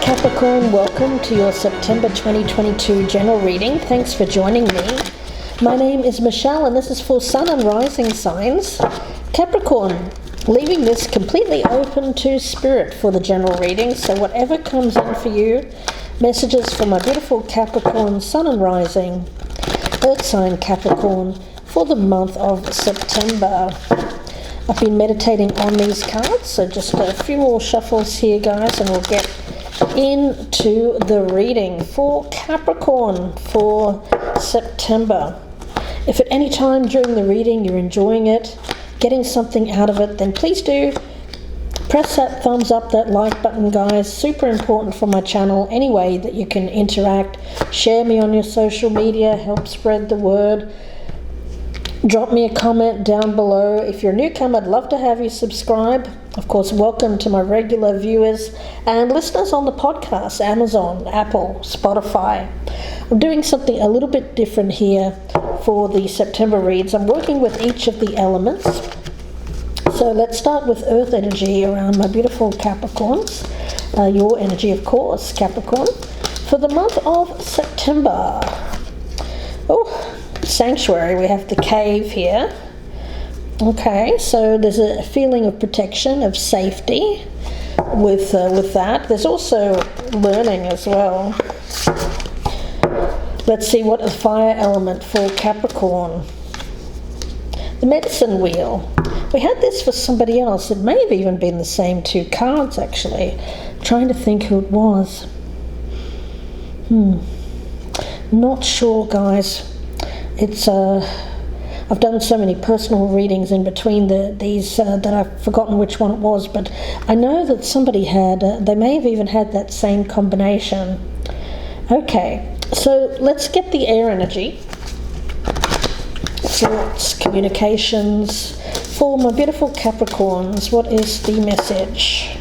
Capricorn, welcome to your September 2022 general reading. Thanks for joining me. My name is Michelle and this is for Sun and Rising signs. Capricorn, leaving this completely open to Spirit for the general reading, so whatever comes in for you, messages for my beautiful Capricorn, Sun and Rising, Earth sign Capricorn for the month of September. I've been meditating on these cards, so just a few more shuffles here, guys, and we'll get into the reading for Capricorn for September. If at any time during the reading you're enjoying it, getting something out of it, then please do press that thumbs up, that like button, guys. Super important for my channel. Any way that you can interact, share me on your social media, help spread the word. Drop me a comment down below. If you're a newcomer, I'd love to have you subscribe. Of course, welcome to my regular viewers and listeners on the podcast, Amazon, Apple, Spotify. I'm doing something a little bit different here for the September reads. I'm working with each of the elements. So let's start with Earth energy around my beautiful Capricorns. Your energy, of course, Capricorn, for the month of September. Oh, Sanctuary, we have the cave here. Okay, so there's a feeling of protection, of safety with that. There's also learning as well. Let's see what a fire element for Capricorn. The medicine wheel. We had this for somebody else. It may have even been the same two cards, actually. I'm trying to think who it was. Not sure, guys. It's I've done so many personal readings in between these that I've forgotten which one it was, but I know that somebody had, they may have even had that same combination. Okay, so let's get the air energy. Thoughts, communications, for my beautiful Capricorns, what is the message?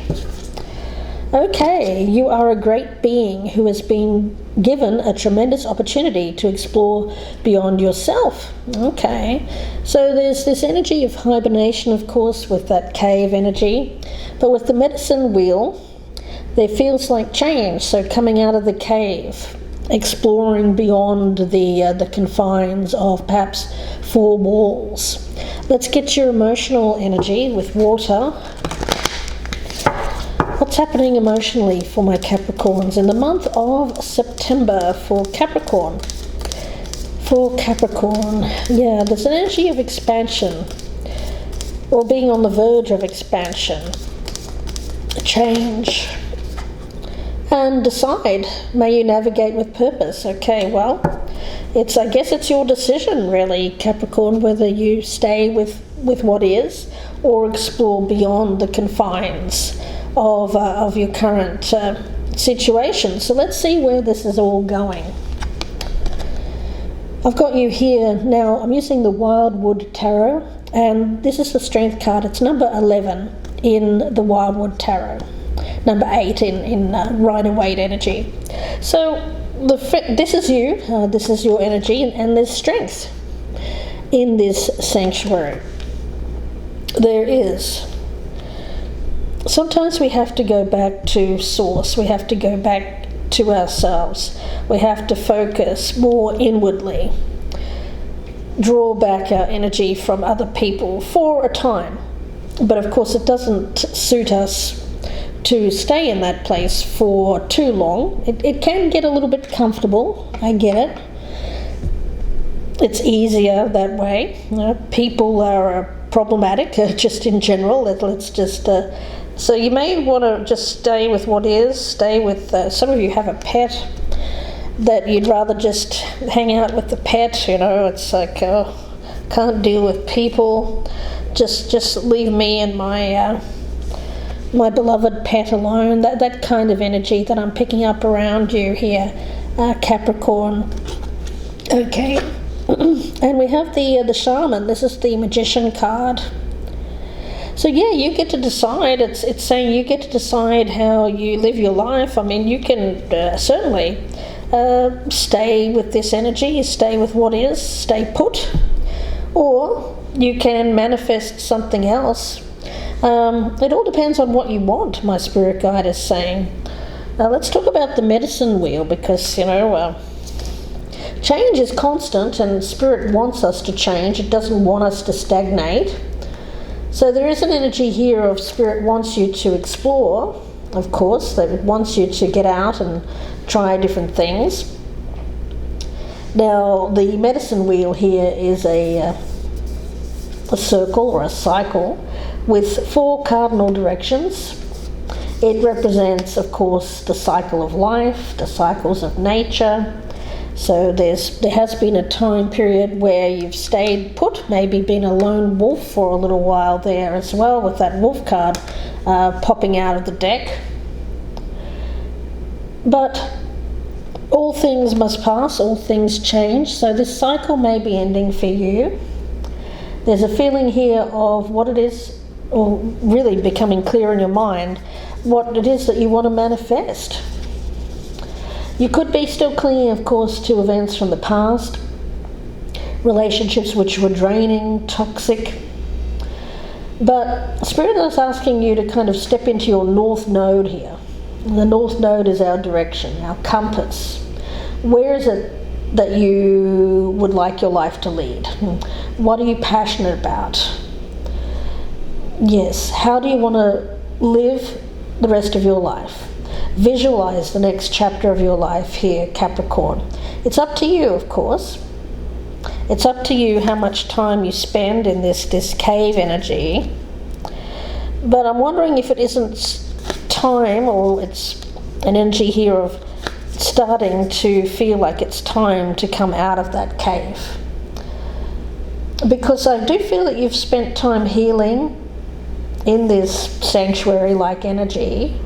Okay, you are a great being who has been given a tremendous opportunity to explore beyond yourself. Okay, so there's this energy of hibernation, of course, with that cave energy, but with the medicine wheel, there feels like change. So coming out of the cave, exploring beyond the confines of perhaps four walls. Let's get your emotional energy with water. What's happening emotionally for my Capricorns in the month of September for Capricorn? For Capricorn, yeah, there's an energy of expansion or being on the verge of expansion, change, and decide. May you navigate with purpose. Okay, well, I guess it's your decision, really, Capricorn, whether you stay with what is or explore beyond the confines of your current situation. So let's see where this is all going. I've got you here now. I'm using the Wildwood Tarot, and this is the Strength card. It's number 11 in the Wildwood Tarot, number 8 in Rider-Waite energy. So this is you, this is your energy, and there's strength in this sanctuary. There is. Sometimes we have to go back to source. We have to go back to ourselves. We have to focus more inwardly. Draw back our energy from other people for a time. But of course it doesn't suit us to stay in that place for too long. It can get a little bit comfortable. I get it. It's easier that way. You know, people are problematic just in general. Let's just... So you may want to just stay with what is, stay with, some of you have a pet that you'd rather just hang out with the pet, you know, it's like, can't deal with people, just leave me and my my beloved pet alone. That kind of energy that I'm picking up around you here, Capricorn. Okay, and we have the Shaman. This is the Magician card. So yeah, you get to decide. It's saying you get to decide how you live your life. I mean, you can certainly stay with this energy, stay with what is, stay put, or you can manifest something else. It all depends on what you want, my spirit guide is saying. Now let's talk about the medicine wheel, because, change is constant and Spirit wants us to change. It doesn't want us to stagnate. So there is an energy here of Spirit wants you to explore, of course. That it wants you to get out and try different things. Now, the medicine wheel here is a circle or a cycle with 4 cardinal directions. It represents, of course, the cycle of life, the cycles of nature. So there has been a time period where you've stayed put, maybe been a lone wolf for a little while there as well, with that wolf card popping out of the deck. But all things must pass, all things change, so this cycle may be ending for you. There's a feeling here of what it is, or really becoming clear in your mind, what it is that you want to manifest. You could be still clinging, of course, to events from the past, relationships which were draining, toxic. But Spirit is asking you to kind of step into your north node here. The north node is our direction, our compass. Where is it that you would like your life to lead? What are you passionate about? Yes, how do you want to live the rest of your life? Visualize the next chapter of your life here, Capricorn. It's up to you, of course. It's up to you how much time you spend in this cave energy. But I'm wondering if it isn't time, or it's an energy here of starting to feel like it's time to come out of that cave. Because I do feel that you've spent time healing in this sanctuary-like energy.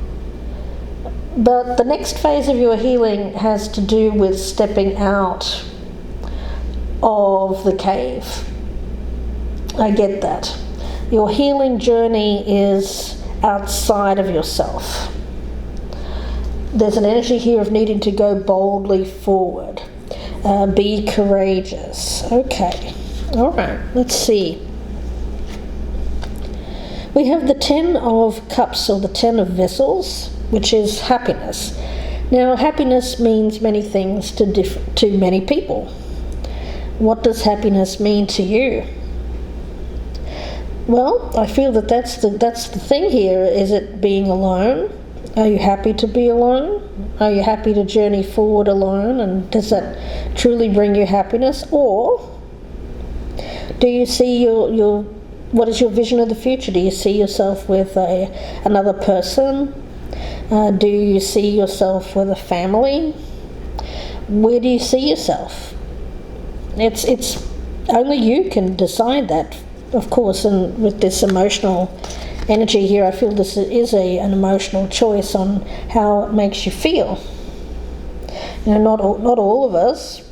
But the next phase of your healing has to do with stepping out of the cave. I get that. Your healing journey is outside of yourself. There's an energy here of needing to go boldly forward. Be courageous. Okay. All right. Let's see. We have the 10 of Cups, or the 10 of Vessels, which is happiness. Now, happiness means many things to many people. What does happiness mean to you? Well, I feel that that's the thing here. Is it being alone? Are you happy to be alone? Are you happy to journey forward alone? And does that truly bring you happiness? Or do you see what is your vision of the future? Do you see yourself with another person? Do you see yourself with a family? Where do you see yourself? It's only you can decide that, of course. And with this emotional energy here, I feel this is an emotional choice on how it makes you feel. Not all of us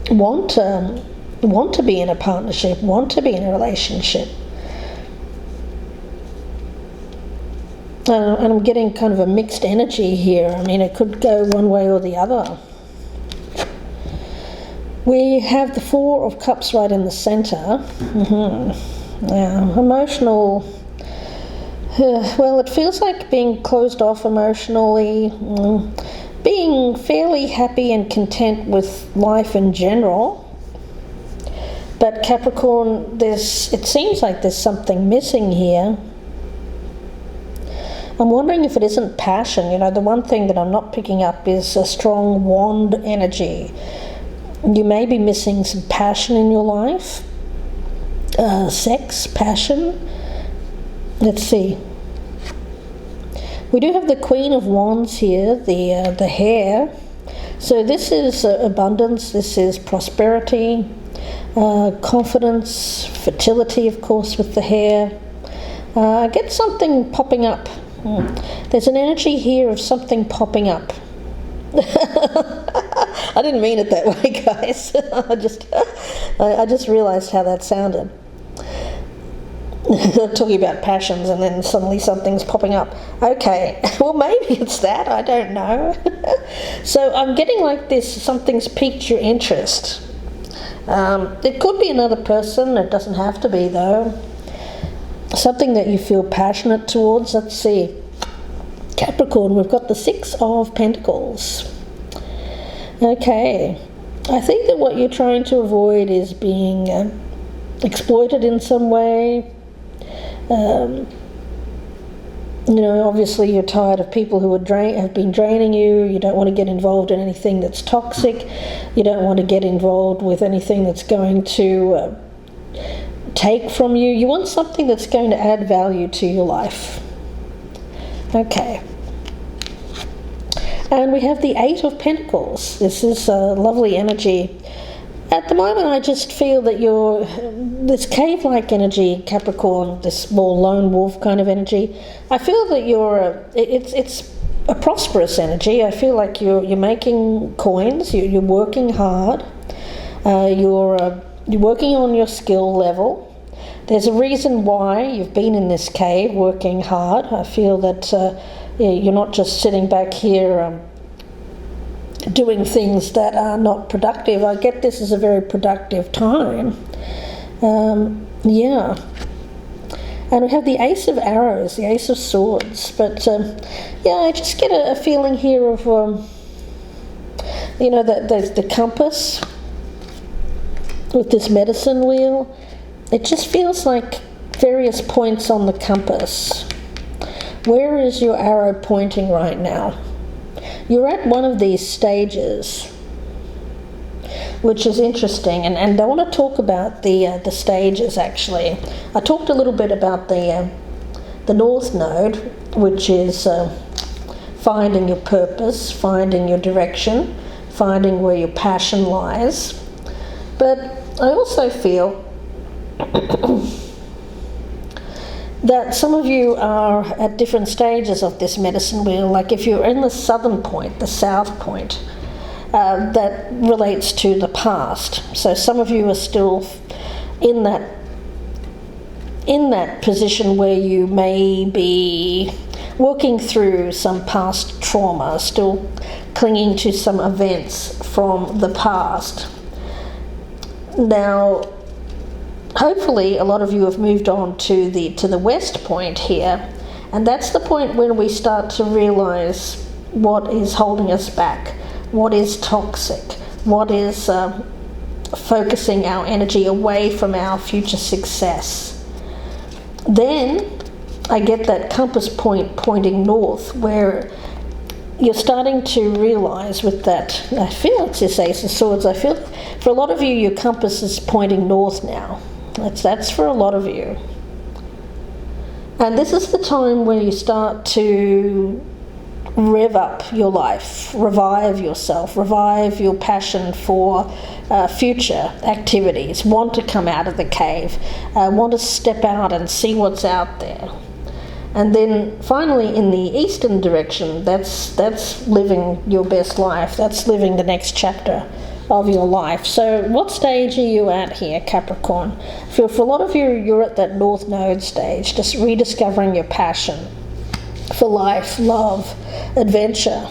want to be in a partnership, want to be in a relationship. And I'm getting kind of a mixed energy here. I mean, it could go one way or the other. We have the 4 of Cups right in the centre. Emotional. Well, it feels like being closed off emotionally, being fairly happy and content with life in general. But Capricorn, it seems like there's something missing here. I'm wondering if it isn't passion. The one thing that I'm not picking up is a strong wand energy. You may be missing some passion in your life. Sex, passion. Let's see. We do have the Queen of Wands here, the hair. So this is abundance, this is prosperity, confidence, fertility, of course, with the hair. I get something popping up. There's an energy here of something popping up. I didn't mean it that way, guys. I just realised how that sounded. Talking about passions and then suddenly something's popping up. Okay, well maybe it's that, I don't know. So I'm getting like this, something's piqued your interest. It could be another person, it doesn't have to be though. Something that you feel passionate towards. Let's see. Capricorn, we've got the Six of Pentacles. Okay, I think that what you're trying to avoid is being exploited in some way. Obviously you're tired of people who have been draining you. You don't want to get involved in anything that's toxic. You don't want to get involved with anything that's going to take from you. You want something that's going to add value to your life. Okay. And we have the Eight of Pentacles. This is a lovely energy. At the moment, I just feel that you're this cave-like energy, Capricorn, this more lone wolf kind of energy. I feel that it's a prosperous energy. I feel like you're making coins. You're working hard. You're working on your skill level. There's a reason why you've been in this cave working hard. I feel that you're not just sitting back here doing things that are not productive. I get this as a very productive time. Yeah. And we have the Ace of Arrows, the Ace of Swords. But, I just get a feeling here of, the compass with this medicine wheel. It just feels like various points on the compass. Where is your arrow pointing right now? You're at one of these stages, which is interesting, and I want to talk about the stages. Actually, I talked a little bit about the North Node, which is finding your purpose, finding your direction, finding where your passion lies. But I also feel that some of you are at different stages of this medicine wheel. Like if you're in the southern point, the south point, that relates to the past. So some of you are still in that position where you may be working through some past trauma, still clinging to some events from the past. Now, hopefully a lot of you have moved on to the west point here, and that's the point when we start to realize what is holding us back, what is toxic, what is focusing our energy away from our future success. Then I get that compass point pointing north, where you're starting to realize with that, I feel it's this Ace of Swords, I feel for a lot of you your compass is pointing north now. That's for a lot of you. And this is the time when you start to rev up your life, revive yourself, revive your passion for future activities, want to come out of the cave, want to step out and see what's out there. And then finally in the eastern direction, that's living your best life, that's living the next chapter of your life. So what stage are you at here, Capricorn? For a lot of you, you're at that North Node stage, just rediscovering your passion for life, love, adventure,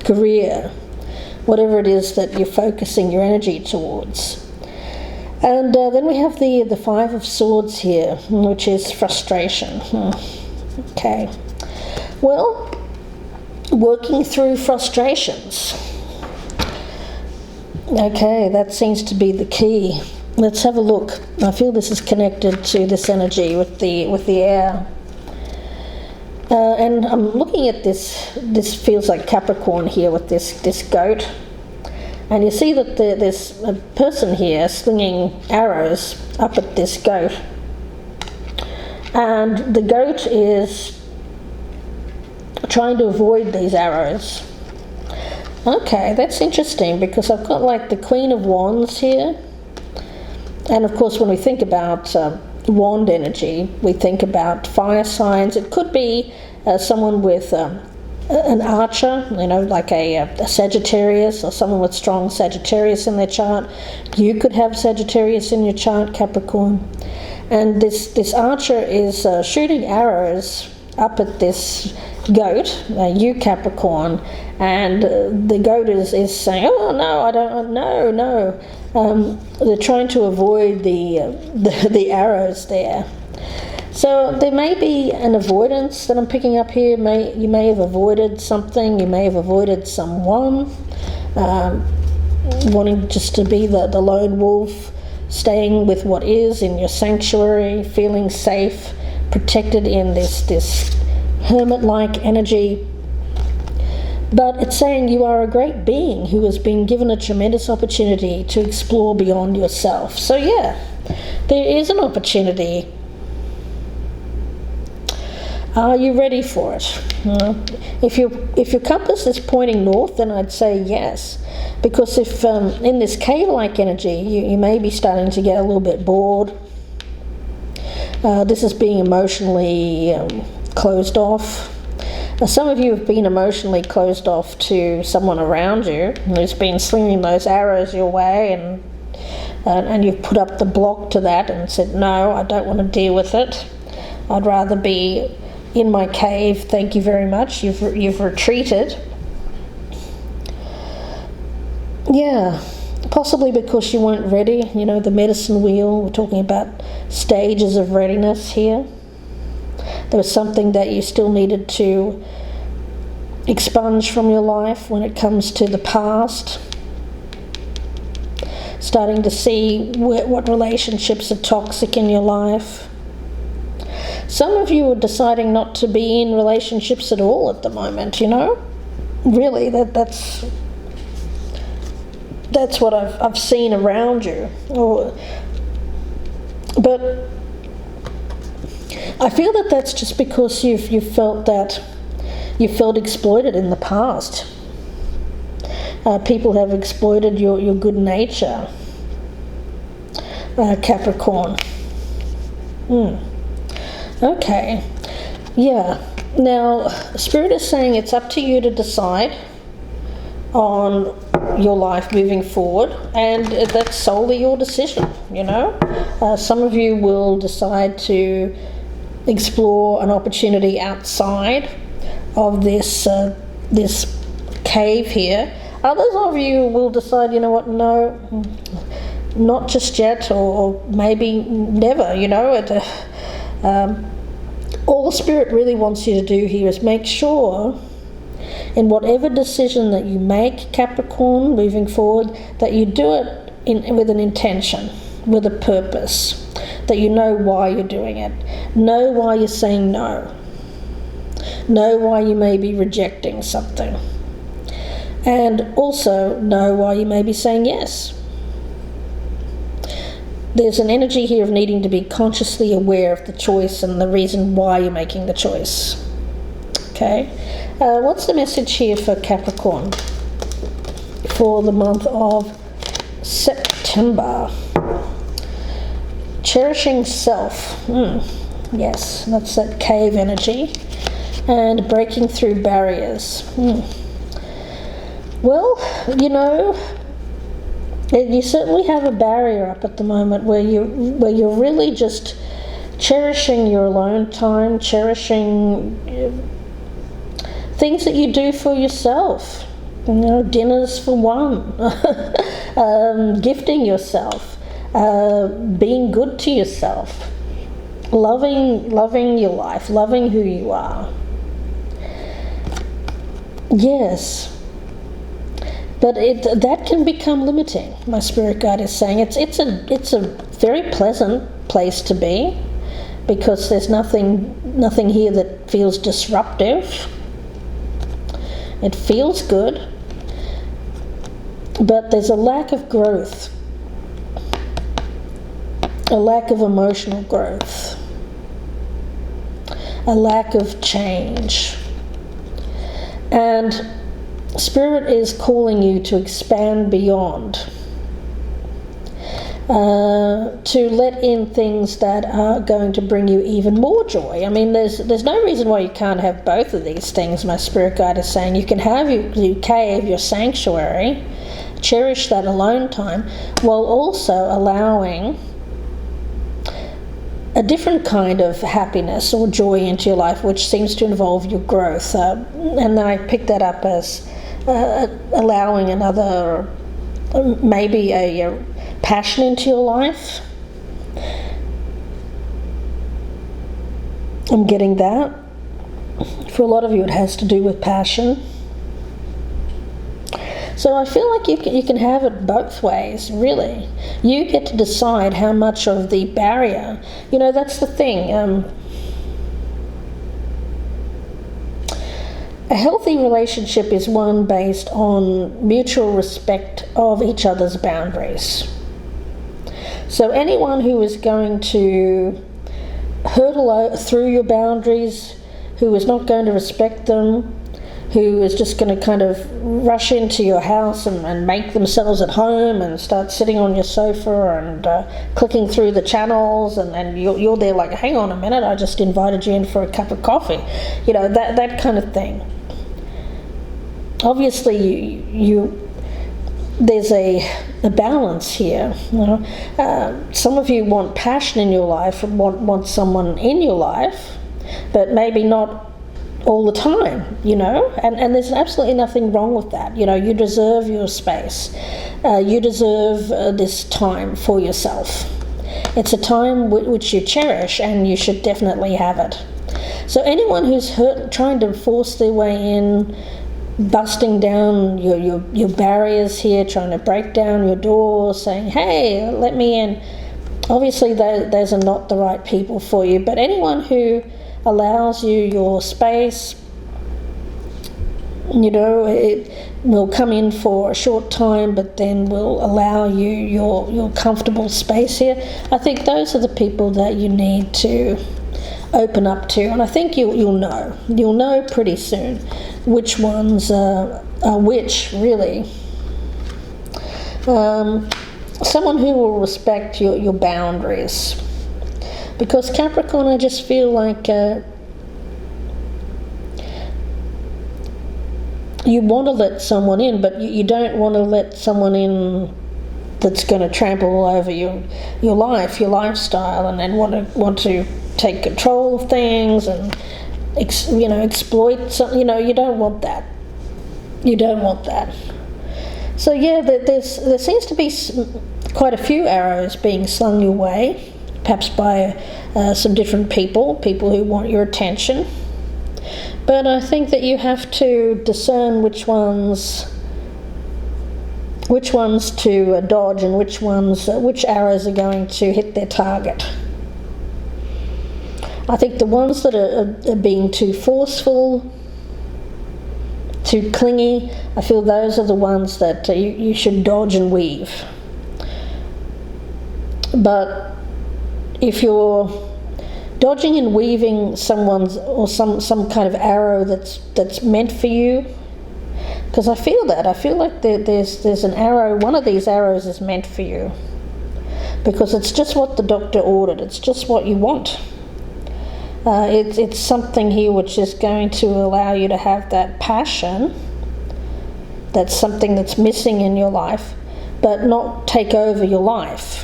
career, whatever it is that you're focusing your energy towards. And then we have the Five of Swords here, which is frustration. Okay. Well, working through frustrations. Okay, that seems to be the key. Let's have a look. I feel this is connected to this energy with the air. And I'm looking at this. This feels like Capricorn here with this goat. And you see that there's a person here slinging arrows up at this goat. And the goat is trying to avoid these arrows. Okay, that's interesting, because I've got like the Queen of Wands here. And of course when we think about wand energy, we think about fire signs. It could be someone with an archer, like a Sagittarius, or someone with strong Sagittarius in their chart. You could have Sagittarius in your chart, Capricorn. And this archer is shooting arrows up at this goat, you Capricorn, and the goat is saying, "Oh no, I don't, no." They're trying to avoid the arrows there. So there may be an avoidance that I'm picking up here. You may have avoided something, you may have avoided someone, wanting just to be the lone wolf, staying with what is in your sanctuary, feeling safe, protected in this hermit-like energy. But it's saying you are a great being who has been given a tremendous opportunity to explore beyond yourself. So yeah, there is an opportunity. Are you ready for it? If your compass is pointing north, then I'd say yes. Because if in this cave-like energy, you may be starting to get a little bit bored. This is being emotionally closed off. Some of you have been emotionally closed off to someone around you who's been slinging those arrows your way, and you've put up the block to that and said, no, I don't want to deal with it. I'd rather be in my cave, thank you very much. You've retreated. Yeah, possibly because you weren't ready. You know, the medicine wheel, we're talking about stages of readiness here. There was something that you still needed to expunge from your life when it comes to the past. Starting to see what relationships are toxic in your life. Some of you are deciding not to be in relationships at all at the moment, you know? Really, that's what I've seen around you. But I feel that that's just because you felt exploited in the past. People have exploited your good nature, Capricorn. Okay, yeah. Now, Spirit is saying it's up to you to decide on your life moving forward, and that's solely your decision, you know. Some of you will decide to explore an opportunity outside of this cave here. Others of you will decide, you know what, no, not just yet, or maybe never, you know. All the Spirit really wants you to do here is make sure in whatever decision that you make, Capricorn, moving forward, that you do it with an intention, with a purpose, that you know why you're doing it, know why you're saying no, know why you may be rejecting something, and also know why you may be saying yes. There's an energy here of needing to be consciously aware of the choice and the reason why you're making the choice. Okay, what's the message here for Capricorn for the month of September? Cherishing self. Yes, that's that cave energy. And breaking through barriers. Well, you know, you certainly have a barrier up at the moment where you're really just cherishing your alone time, cherishing things that you do for yourself. You know, dinners for one, gifting yourself, being good to yourself, loving your life, loving who you are. Yes. But that can become limiting. My spirit guide is saying it's a very pleasant place to be, because there's nothing here that feels disruptive. It feels good, but there's a lack of growth, a lack of emotional growth, a lack of change, and Spirit is calling you to expand beyond, to let in things that are going to bring you even more joy. I mean, there's no reason why you can't have both of these things. My spirit guide is saying you can have your cave, your sanctuary, cherish that alone time, while also allowing a different kind of happiness or joy into your life, which seems to involve your growth. And I pick that up as allowing another, maybe a passion into your life. I'm getting that. For a lot of you, it has to do with passion. So I feel like you can have it both ways, really. You get to decide how much of the barrier, that's the thing. A healthy relationship is one based on mutual respect of each other's boundaries. So anyone who is going to hurtle through your boundaries, who is not going to respect them, who is just going to kind of rush into your house and make themselves at home and start sitting on your sofa and clicking through the channels, and you're there like, hang on a minute, I just invited you in for a cup of coffee. That kind of thing. Obviously, there's a balance here. Some of you want passion in your life and want someone in your life, but maybe not all the time, and there's absolutely nothing wrong with that. You deserve your space. You deserve this time for yourself. It's a time which you cherish, and you should definitely have it. So anyone who's trying to force their way in, busting down your barriers here, trying to break down your door, saying, hey, let me in, obviously those are not the right people for you. But anyone who allows you your space, it will come in for a short time, but then will allow you your comfortable space here. I think those are the people that you need to open up to, and I think you'll know pretty soon which ones are which, really. Someone who will respect your boundaries. Because Capricorn, I just feel like you want to let someone in, but you don't want to let someone in that's going to trample all over your life, your lifestyle, and then want to take control of things and exploit something. You don't want that. You don't want that. So yeah, there seems to be quite a few arrows being slung your way, perhaps by some different people who want your attention. But I think that you have to discern which ones to dodge and which arrows are going to hit their target. I think the ones that are being too forceful, too clingy, I feel those are the ones that you should dodge and weave. But if you're dodging and weaving someone's or some kind of arrow that's meant for you, because I feel like there's an arrow, one of these arrows is meant for you, because it's just what the doctor ordered, it's just what you want. It's something here which is going to allow you to have that passion. That's something that's missing in your life, but not take over your life.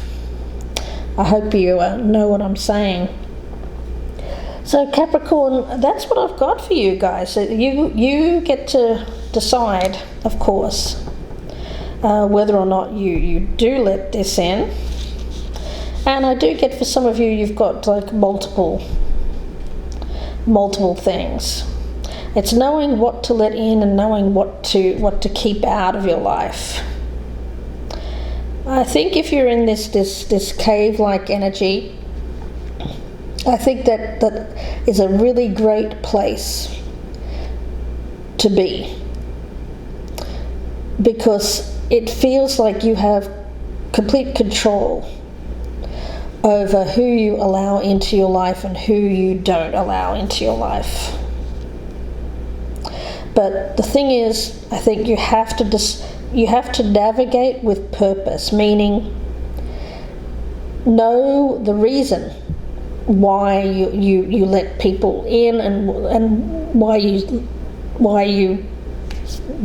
I hope you know what I'm saying. So Capricorn, that's what I've got for you guys. So you get to decide, of course, whether or not you do let this in. And I do get, for some of you, you've got like multiple things. It's knowing what to let in and knowing what to keep out of your life. I think if you're in this cave-like energy, I think that is a really great place to be, because it feels like you have complete control over who you allow into your life and who you don't allow into your life. But the thing is, I think you have to navigate with purpose, meaning know the reason why you let people in and why you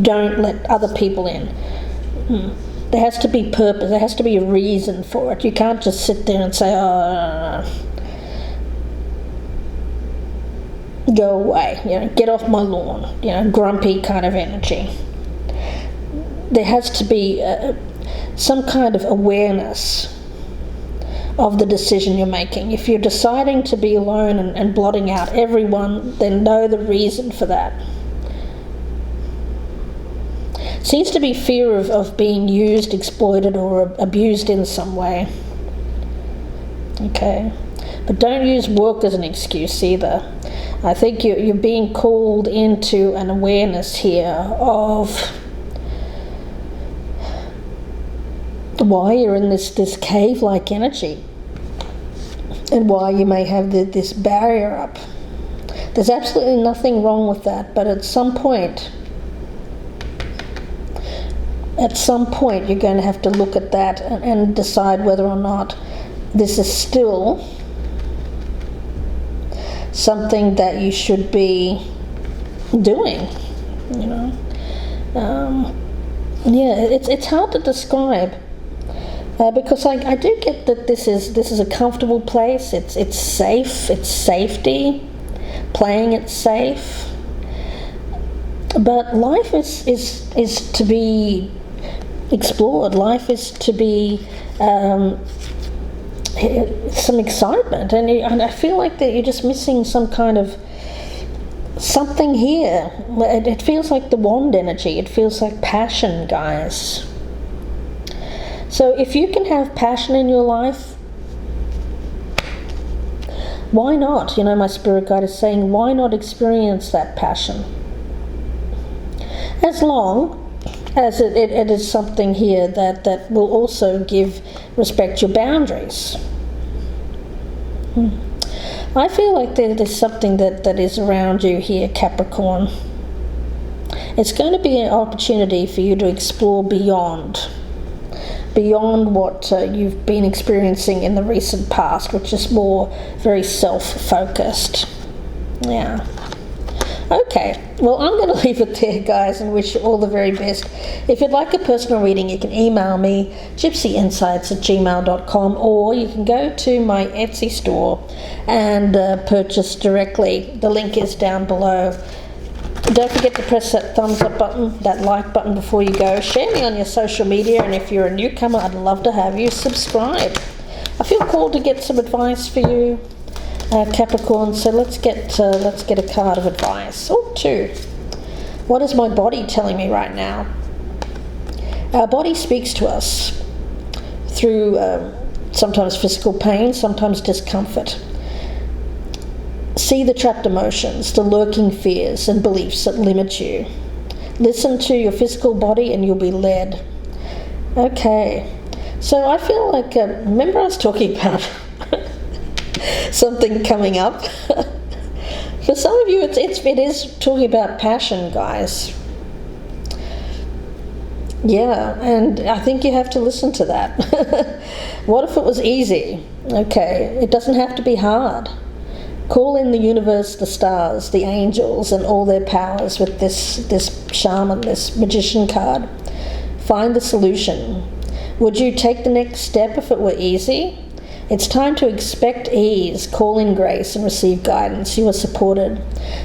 don't let other people in. There has to be purpose. There has to be a reason for it. You can't just sit there and say, go away, get off my lawn, grumpy kind of energy. There has to be some kind of awareness of the decision you're making. If you're deciding to be alone and blotting out everyone, then know the reason for that. Seems to be fear of being used, exploited, or abused in some way. Okay, but don't use work as an excuse either. I think you're being called into an awareness here of why you're in this cave-like energy and why you may have this barrier up. There's absolutely nothing wrong with that, but at some point you're going to have to look at that and decide whether or not this is still something that you should be doing, you know. Yeah, it's hard to describe because I do get that this is a comfortable place. It's safe. It's safety. Playing it safe. But life is to be explored. Life is to be some excitement, and I feel like that you're just missing some kind of something here. It feels like the wand energy. It feels like passion, guys. So if you can have passion in your life, why not? You know, my spirit guide is saying, why not experience that passion? As long as it is something here that will also respect your boundaries. I feel like there's something that is around you here, Capricorn. It's going to be an opportunity for you to explore beyond what you've been experiencing in the recent past, which is more very self-focused. Yeah. Okay, well, I'm going to leave it there, guys, and wish you all the very best. If you'd like a personal reading, you can email me, gypsyinsights@gmail.com, or you can go to my Etsy store and purchase directly. The link is down below. Don't forget to press that thumbs up button, that like button before you go. Share me on your social media, and if you're a newcomer, I'd love to have you subscribe. I feel called to get some advice for you, Capricorn, so let's get a card of advice. Oh, 2. What is my body telling me right now? Our body speaks to us through sometimes physical pain, sometimes discomfort. See the trapped emotions, the lurking fears and beliefs that limit you. Listen to your physical body and you'll be led. Okay, so I feel like, remember I was talking about something coming up? For some of you, it is talking about passion, guys. Yeah, and I think you have to listen to that. What if it was easy? Okay, it doesn't have to be hard. Call in the universe, the stars, the angels, and all their powers with this shaman, this magician card. Find the solution. Would you take the next step if it were easy? It's time to expect ease, call in grace, and receive guidance. You are supported.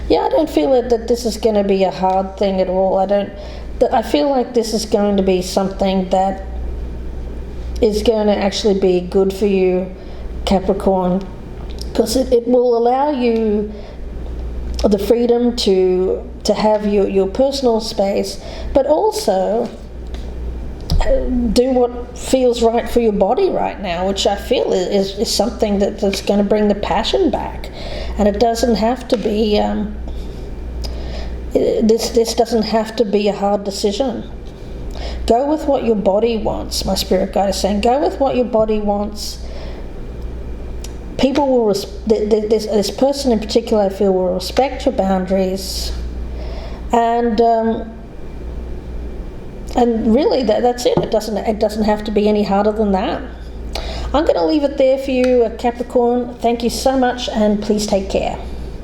Yeah, I don't feel that this is going to be a hard thing at all. I feel like this is going to be something that is going to actually be good for you, Capricorn, because it will allow you the freedom to have your personal space, but also do what feels right for your body right now, which I feel is something that's going to bring the passion back. And it doesn't have to be this doesn't have to be a hard decision. Go with what your body wants. My spirit guide is saying, go with what your body wants. People will this person in particular, I feel, will respect your boundaries, and really that's it. It doesn't have to be any harder than that. I'm going to leave it there for you, Capricorn. Thank you so much, and please take care.